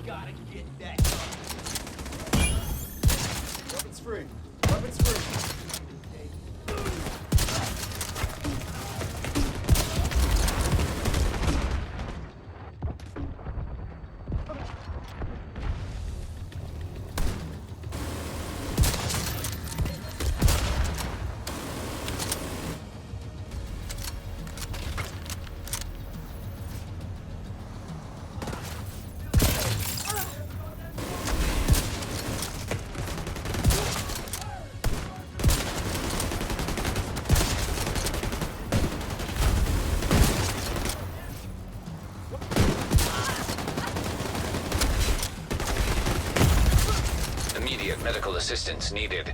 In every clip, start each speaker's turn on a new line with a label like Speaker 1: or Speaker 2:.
Speaker 1: gotta get that.
Speaker 2: Weapons free. Weapons free.
Speaker 3: Immediate medical assistance needed.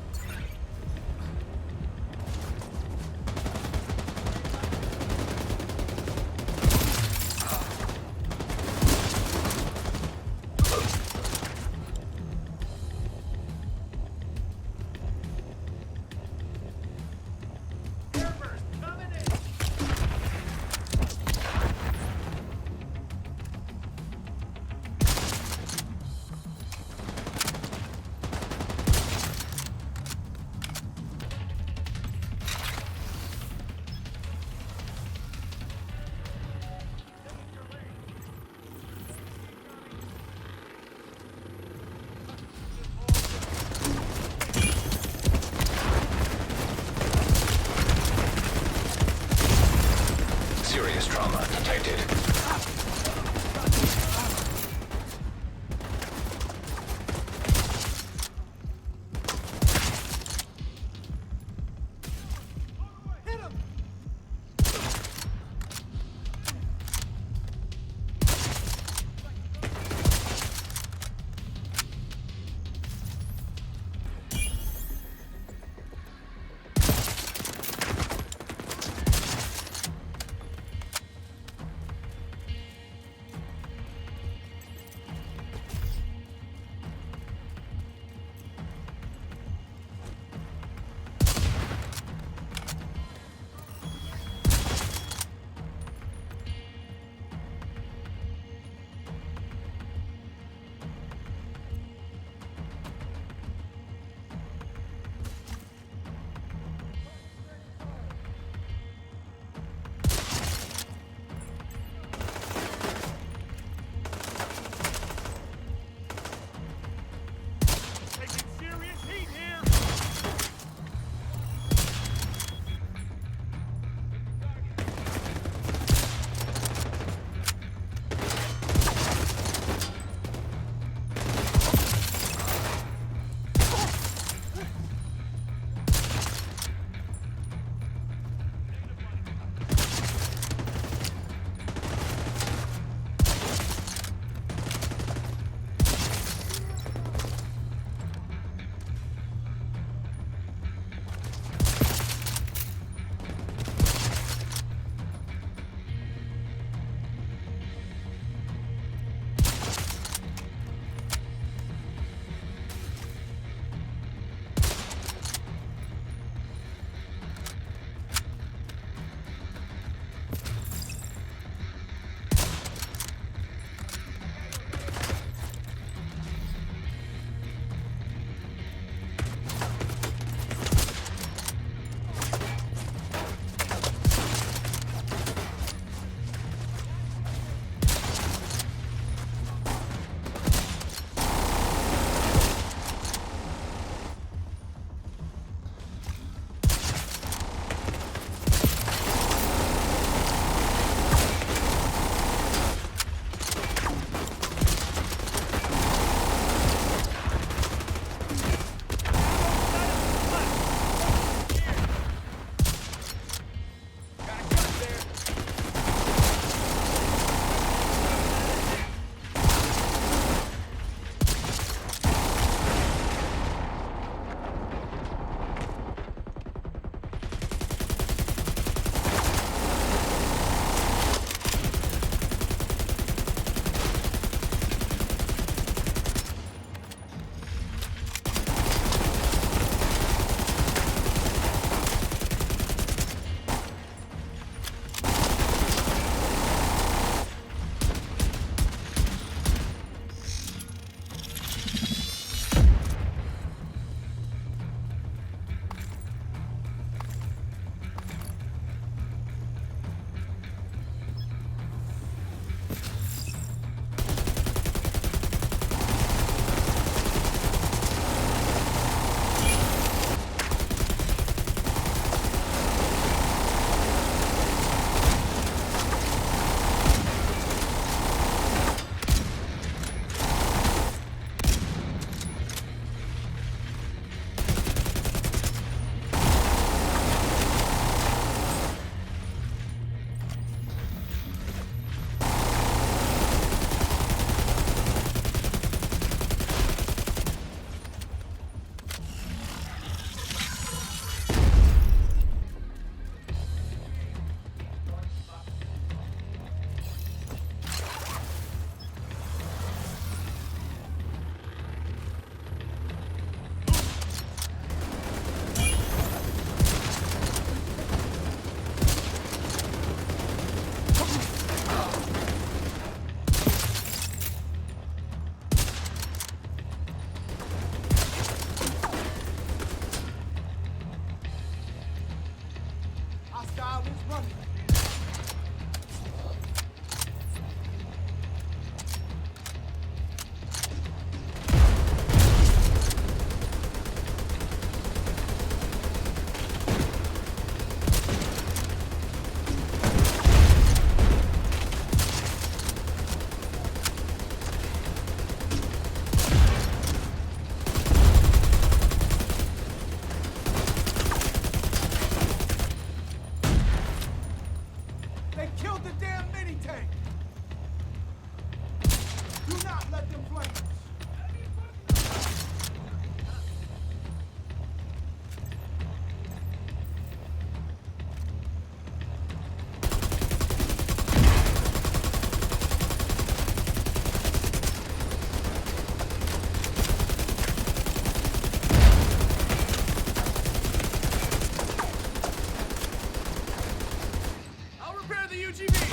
Speaker 2: I'll repair the UGV.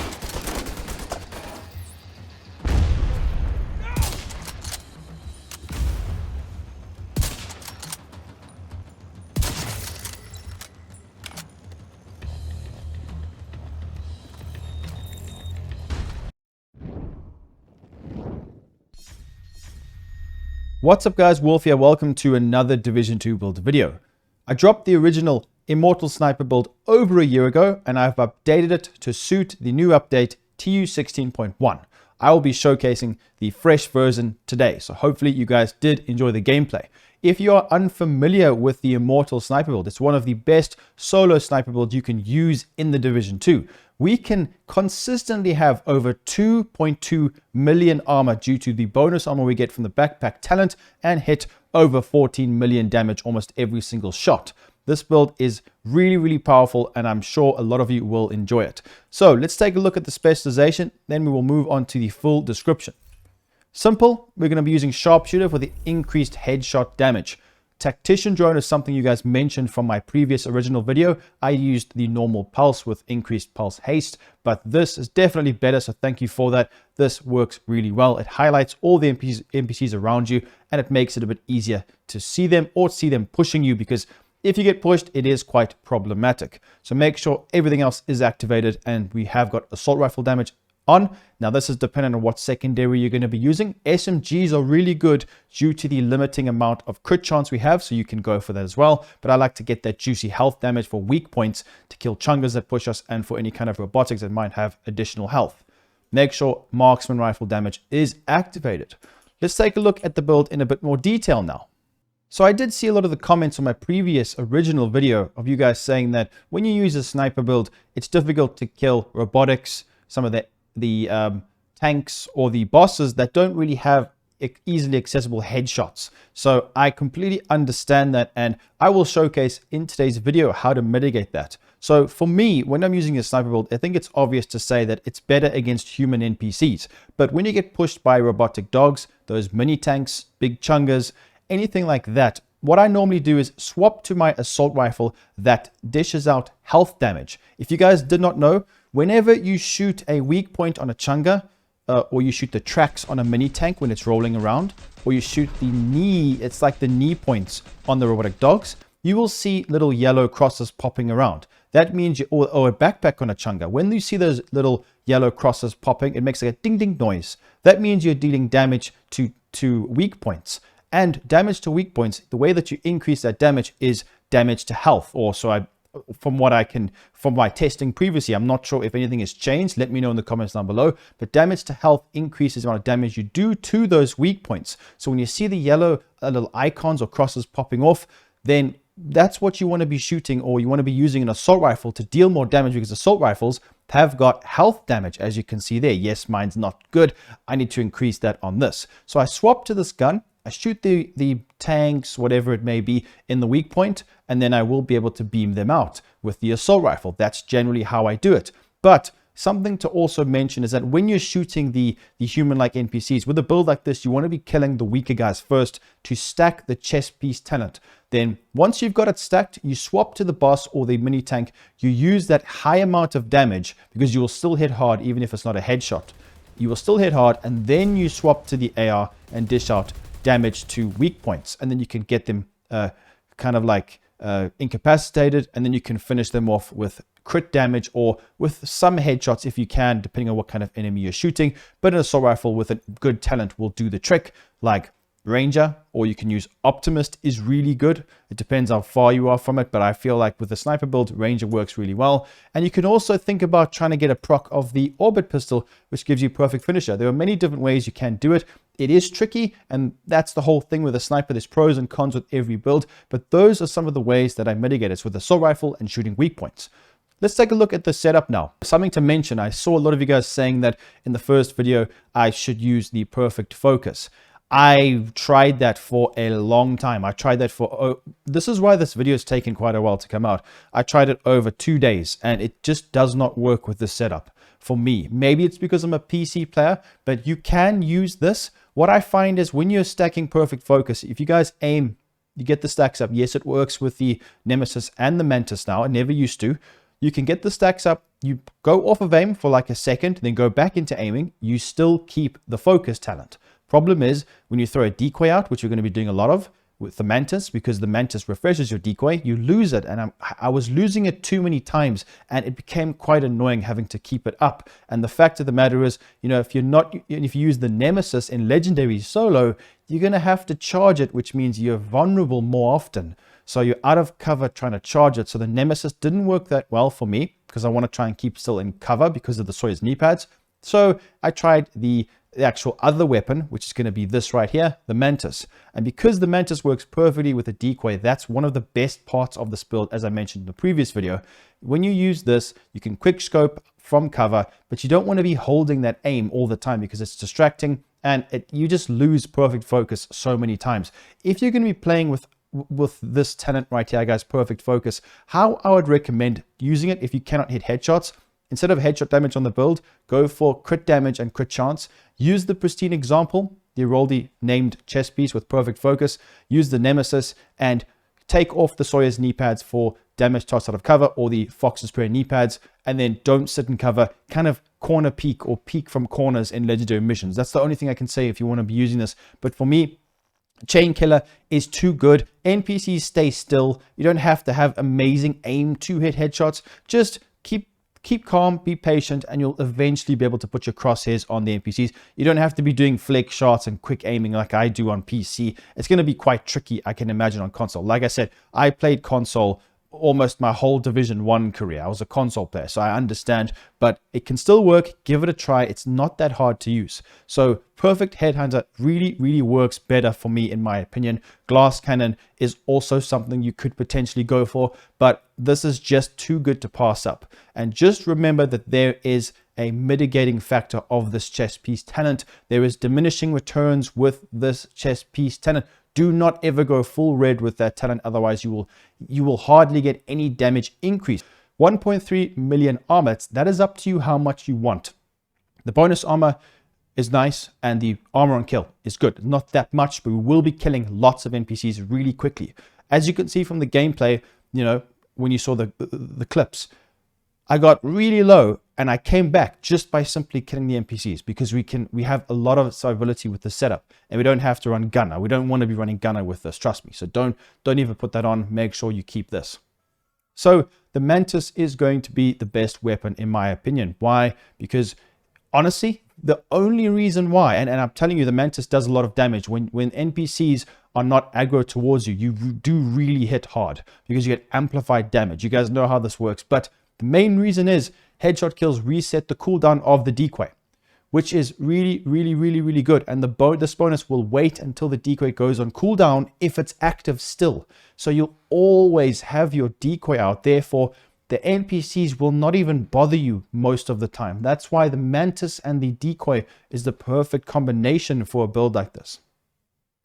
Speaker 1: What's up guys, Wolf here. Welcome to another Division 2 build video. I dropped the original Immortal sniper build over a year ago and I've updated it to suit the new update TU 16.1. I will be showcasing the fresh version today, so hopefully you guys did enjoy the gameplay. If you are unfamiliar with the Immortal sniper build, it's one of the best solo sniper builds you can use in the Division 2. We can consistently have over 2.2 million armor due to the bonus armor we get from the backpack talent and hit over 14 million damage almost every single shot. This build is really powerful and I'm sure a lot of you will enjoy it. So let's take a look at the specialization, then we will move on to the full description. Simple, we're going to be using sharpshooter for the increased headshot damage. Tactician drone is something you guys mentioned from my previous original video. I used the normal pulse with increased pulse haste, but this is definitely better, so thank you for that. This works really well. It highlights all the NPCs around you and it makes it a bit easier to see them or see them pushing you, because if you get pushed, it is quite problematic. So make sure everything else is activated, and we have got assault rifle damage on. Now this is dependent on what secondary you're going to be using. SMGs are really good due to the limiting amount of crit chance we have, so you can go for that as well. But I like to get that juicy health damage for weak points to kill chungers that push us and for any kind of robotics that might have additional health. Make sure marksman rifle damage is activated. Let's take a look at the build in a bit more detail now. So I did see a lot of the comments on my previous original video of you guys saying that when you use a sniper build, it's difficult to kill robotics, some of the tanks or the bosses that don't really have easily accessible headshots. So I completely understand that, and I will showcase in today's video how to mitigate that. So for me, when I'm using a sniper build, I think it's obvious to say that it's better against human NPCs. But when you get pushed by robotic dogs, those mini tanks, big chungers, anything like that, what I normally do is swap to my assault rifle that dishes out health damage. If you guys did not know, whenever you shoot a weak point on a chunga, or you shoot the tracks on a mini tank when it's rolling around, or you shoot the knee, it's like the knee points on the robotic dogs, you will see little yellow crosses popping around. That means or a backpack on a chunga. When you see those little yellow crosses popping, it makes like a ding ding noise. That means you're dealing damage to weak points. And damage to weak points, the way that you increase that damage is damage to health. Or so from my testing previously, I'm not sure if anything has changed. Let me know in the comments down below. But damage to health increases the amount of damage you do to those weak points. So when you see the yellow little icons or crosses popping off, then that's what you want to be shooting, or you want to be using an assault rifle to deal more damage, because assault rifles have got health damage, as you can see there. Yes, mine's not good. I need to increase that on this. So I swap to this gun. I shoot the tanks, whatever it may be, in the weak point, and then I will be able to beam them out with the assault rifle. That's generally how I do it. But something to also mention is that when you're shooting the human-like NPCs, with a build like this, you want to be killing the weaker guys first to stack the chest piece talent. Then once you've got it stacked, you swap to the boss or the mini tank. You use that high amount of damage, because you will still hit hard even if it's not a headshot. You will still hit hard, and then you swap to the AR and dish out damage to weak points, and then you can get them kind of like incapacitated, and then you can finish them off with crit damage or with some headshots if you can, depending on what kind of enemy you're shooting. But an assault rifle with a good talent will do the trick, like Ranger, or you can use Optimist is really good. It depends how far you are from it, but I feel like with the sniper build, Ranger works really well. And you can also think about trying to get a proc of the Orbit pistol, which gives you perfect finisher. There are many different ways you can do it. It is tricky, and that's the whole thing with a sniper. There's pros and cons with every build, but those are some of the ways that I mitigate it with assault rifle and shooting weak points. let's take a look at the setup now. Something to mention, I saw a lot of you guys saying that in the first video, I should use the perfect focus. I tried that for a long time. I tried that for, this is why this video has taken quite a while to come out. I tried it over 2 days and it just does not work with this setup for me. Maybe it's because I'm a PC player, but you can use this. What I find is when you're stacking perfect focus, if you guys aim, you get the stacks up. Yes, it works with the Nemesis and the Mantis now. It never used to. You can get the stacks up. You go off of aim for like a second, then go back into aiming. You still keep the focus talent. Problem is when you throw a decoy out, which you're going to be doing a lot of with the Mantis, because the Mantis refreshes your decoy, you lose it. And I was losing it too many times and it became quite annoying having to keep it up. And the fact of the matter is, you know, if you use the Nemesis in Legendary solo, you're going to have to charge it, which means you're vulnerable more often. So you're out of cover trying to charge it. So the Nemesis didn't work that well for me because I want to try and keep still in cover because of the Sawyer's knee pads. So I tried the actual other weapon, which is going to be this right here, the Mantis. And because the Mantis works perfectly with a decoy, that's one of the best parts of this build, as I mentioned in the previous video. When you use this, you can quick scope from cover, but you don't want to be holding that aim all the time because it's distracting and you just lose perfect focus so many times. If you're going to be playing with this talent right here, guys, perfect focus, how I would recommend using it if you cannot hit headshots, instead of headshot damage on the build, go for crit damage and crit chance. Use the pristine example, the already named chest piece with perfect focus. Use the Nemesis and take off the Sawyer's knee pads for damage toss out of cover, or the Fox's prayer knee pads, and then don't sit in cover, kind of corner peek or peek from corners in legendary missions. That's the only thing I can say if you want to be using this. But for me, Chain Killer is too good. NPCs stay still. You don't have to have amazing aim to hit headshots. Just keep calm, be patient, and you'll eventually be able to put your crosshairs on the NPCs. You don't have to be doing flick shots and quick aiming like I do on PC. It's going to be quite tricky, I can imagine, on console. Like I said, I played console almost my whole Division 1 career. I was a console player, so I understand, but it can still work. Give it a try. It's not that hard to use. So Perfect Headhunter really works better for me, in my opinion. Glass Cannon is also something you could potentially go for, but this is just too good to pass up. And just remember that there is a mitigating factor of this chest piece talent. There is diminishing returns with this chest piece talent. Do not ever go full red with that talent, otherwise you will hardly get any damage increase. 1.3 million armor, that is up to you how much you want. The bonus armor is nice and the armor on kill is good. Not that much, but we will be killing lots of NPCs really quickly. As you can see from the gameplay, you know, when you saw the clips, I got really low and I came back just by simply killing the NPCs, because we have a lot of survivability with the setup and we don't have to run gunner. We don't want to be running gunner with this, trust me. So don't even put that on. Make sure you keep this. So the Mantis is going to be the best weapon in my opinion. Why? Because honestly, the only reason why, and I'm telling you, the Mantis does a lot of damage. When NPCs are not aggro towards you, you do really hit hard because you get amplified damage. You guys know how this works, but the main reason is headshot kills reset the cooldown of the decoy, which is really good. And this bonus will wait until the decoy goes on cooldown if it's active still. So you'll always have your decoy out. Therefore, the NPCs will not even bother you most of the time. That's why the Mantis and the decoy is the perfect combination for a build like this.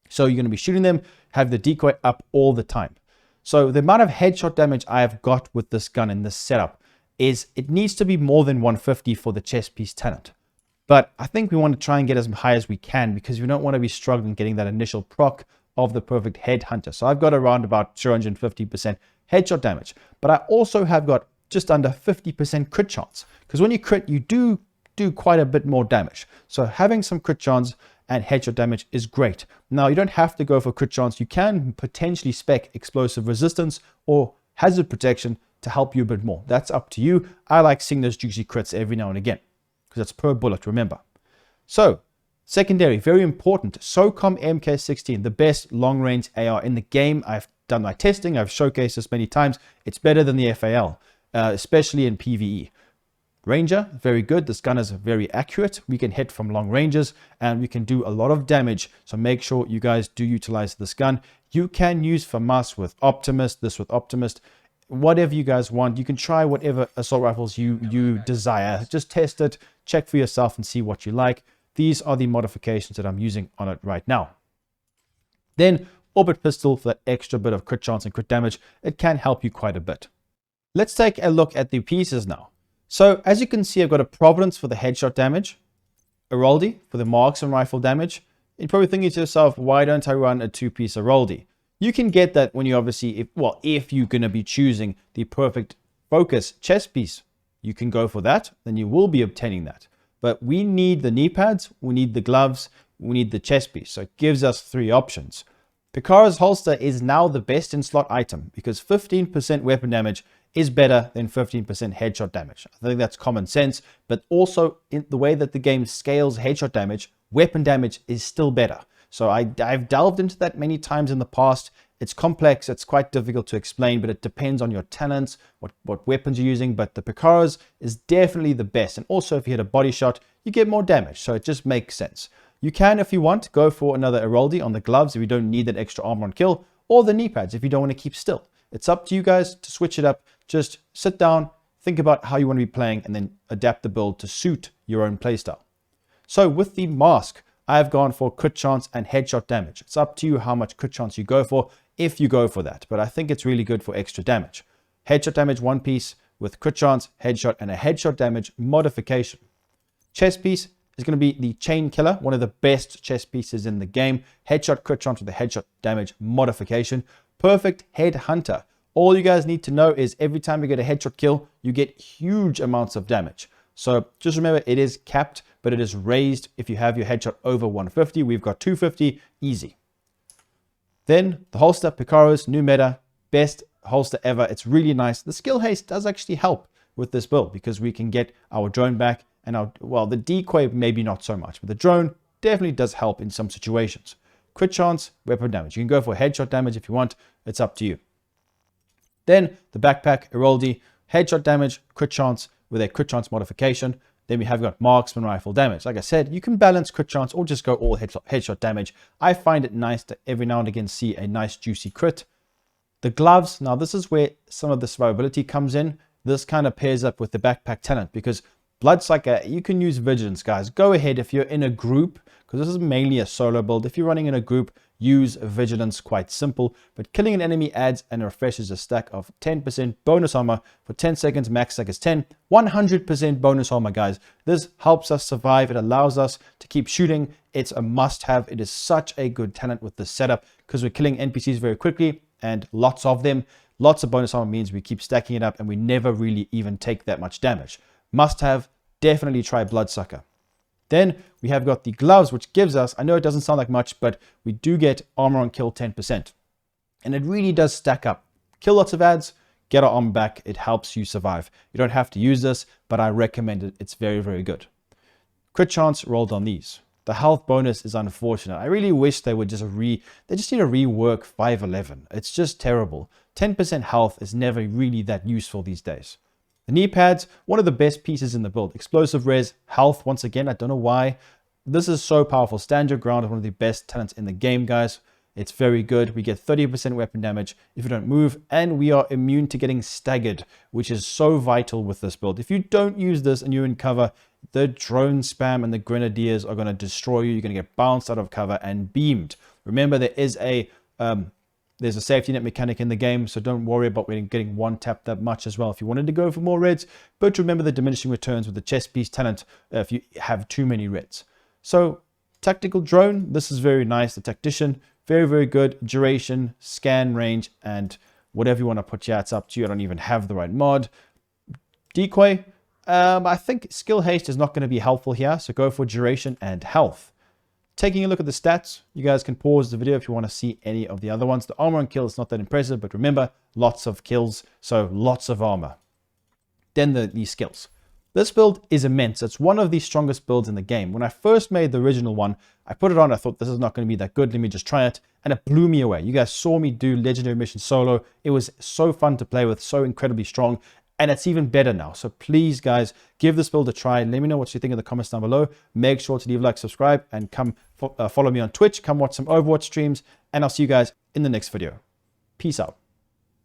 Speaker 1: So you're going to be shooting them, have the decoy up all the time. So the amount of headshot damage I have got with this gun in this setup is it needs to be more than 150 for the chest piece talent. But I think we want to try and get as high as we can because we don't want to be struggling getting that initial proc of the perfect headhunter. So I've got around about 250% headshot damage, but I also have got just under 50% crit chance, because when you crit, you do quite a bit more damage. So having some crit chance and headshot damage is great. Now, you don't have to go for crit chance. You can potentially spec explosive resistance or hazard protection to help you a bit more. That's up to you. I like seeing those juicy crits every now and again because it's per bullet, remember. So secondary, very important. SOCOM MK16, the best long-range AR in the game. I've done my testing. I've showcased this many times. It's better than the FAL, especially in PvE. Ranger, very good. This gun is very accurate. We can hit from long ranges and we can do a lot of damage. So make sure you guys do utilize this gun. You can use FAMAS with Optimist, this with Optimist. whatever you guys want. You can try whatever assault rifles you desire. Just test it, check for yourself and see what you like. These are the modifications that I'm using on it right now. Then Orbit Pistol for that extra bit of crit chance and crit damage. It can help you quite a bit. Let's take a look at the pieces now. So as you can see, I've got a Providence for the headshot damage, Aroldi for the marksman rifle damage. You're probably thinking to yourself, why don't I run a 2-piece Aroldi? You can get that when you obviously, if you're going to be choosing the perfect focus chest piece, you can go for that, then you will be obtaining that. But we need the knee pads, we need the gloves, we need the chest piece. So it gives us 3 options. Picaro's holster is now the best in slot item because 15% weapon damage is better than 15% headshot damage. I think that's common sense, but also in the way that the game scales headshot damage, weapon damage is still better. So I've delved into that many times in the past. It's complex, it's quite difficult to explain, but it depends on your talents, what weapons you're using. But the Picaro's is definitely the best. And also if you hit a body shot, you get more damage. So it just makes sense. You can, if you want, go for another Aroldi on the gloves if you don't need that extra armor on kill, or the knee pads if you don't want to keep still. It's up to you guys to switch it up. Just sit down, think about how you want to be playing, and then adapt the build to suit your own playstyle. So with the mask, I've gone for crit chance and headshot damage. It's up to you how much crit chance you go for, if you go for that. But I think it's really good for extra damage. Headshot damage 1 piece with crit chance, headshot, and a headshot damage modification. Chest piece is going to be the Chain Killer, one of the best chest pieces in the game. Headshot crit chance with a headshot damage modification. Perfect Head Hunter. All you guys need to know is every time you get a headshot kill, you get huge amounts of damage. So just remember, it is capped, but it is raised if you have your headshot over 150. We've got 250, easy. Then the holster, Picaro's, new meta, best holster ever. It's really nice. The skill haste does actually help with this build because we can get our drone back and the decoy maybe not so much, but the drone definitely does help in some situations. Crit chance, weapon damage. You can go for headshot damage if you want. It's up to you. Then the backpack, Aroldi, headshot damage, crit chance with a crit chance modification. Then we have got marksman rifle damage. Like I said, you can balance crit chance or just go all headshot damage. I find it nice to every now and again see a nice juicy crit. The gloves, now this is where some of the survivability comes in. This kind of pairs up with the backpack talent because Bloodsucker, you can use Vigilance, guys. Go ahead if you're in a group, because this is mainly a solo build. If you're running in a group, use Vigilance, quite simple. But killing an enemy adds and refreshes a stack of 10% bonus armor for 10 seconds, max stack is 10. 100% bonus armor, guys. This helps us survive. It allows us to keep shooting. It's a must-have. It is such a good talent with this setup, because we're killing NPCs very quickly, and lots of them. Lots of bonus armor means we keep stacking it up, and we never really even take that much damage. Must have, definitely try Bloodsucker. Then we have got the gloves, which gives us, I know it doesn't sound like much, but we do get armor on kill 10%. And it really does stack up. Kill lots of ads, get our armor back. It helps you survive. You don't have to use this, but I recommend it. It's very, very good. Crit chance rolled on these. The health bonus is unfortunate. I really wish they would just they just need to rework 511. It's just terrible. 10% health is never really that useful these days. The knee pads, one of the best pieces in the build. Explosive res, health, once again, I don't know why. This is so powerful. Stand your ground is one of the best talents in the game, guys. It's very good. We get 30% weapon damage if you don't move, and we are immune to getting staggered, which is so vital with this build. If you don't use this and you're in cover, the drone spam and the grenadiers are going to destroy you. You're going to get bounced out of cover and beamed. Remember, there is there's a safety net mechanic in the game, so don't worry about getting one tap that much as well if you wanted to go for more reds. But remember the diminishing returns with the chest piece talent if you have too many reds. So tactical drone, this is very nice. The tactician, very, very good. Duration, scan range, and whatever you want to put here, it's up to you. I don't even have the right mod. Decoy, I think skill haste is not going to be helpful here, so go for duration and health. Taking a look at the stats, you guys can pause the video if you want to see any of the other ones. The armor and kill is not that impressive, but remember, lots of kills, so lots of armor. Then the skills. This build is immense. It's one of the strongest builds in the game. When I first made the original one, I put it on, I thought this is not going to be that good, let me just try it, and it blew me away. You guys saw me do Legendary Mission solo. It was so fun to play with, so incredibly strong. And it's even better now. So please, guys, give this build a try. Let me know what you think in the comments down below. Make sure to leave a like, subscribe, and come follow me on Twitch. Come watch some Overwatch streams. And I'll see you guys in the next video. Peace out.